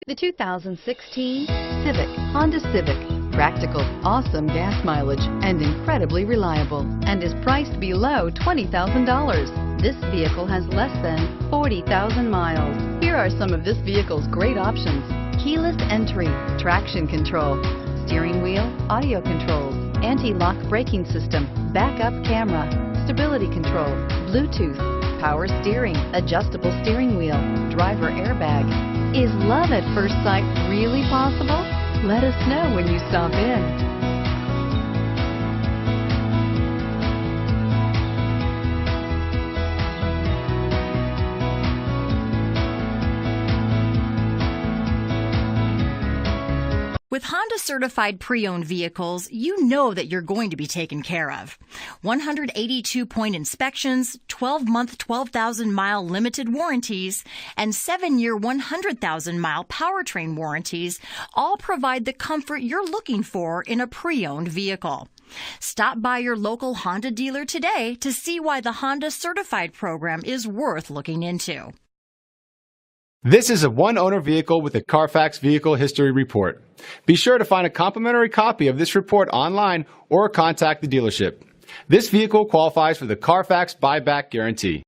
The 2016 Civic, Honda Civic. Practical, awesome gas mileage, and incredibly reliable, and is priced below $20,000. This vehicle has less than 40,000 miles. Here are some of this vehicle's great options: keyless entry, traction control, steering wheel audio controls, anti-lock braking system, backup camera, stability control, Bluetooth, power steering, adjustable steering wheel, driver airbag. Is love at first sight really possible? Let us know when you stop in. With Honda certified pre-owned vehicles, you know that you're going to be taken care of. 182-point inspections, 12-month, 12,000-mile limited warranties, and 7-year, 100,000-mile powertrain warranties all provide the comfort you're looking for in a pre-owned vehicle. Stop by your local Honda dealer today to see why the Honda certified program is worth looking into. This is a one-owner vehicle with a Carfax Vehicle History Report. Be sure to find a complimentary copy of this report online or contact the dealership. This vehicle qualifies for the Carfax Buyback Guarantee.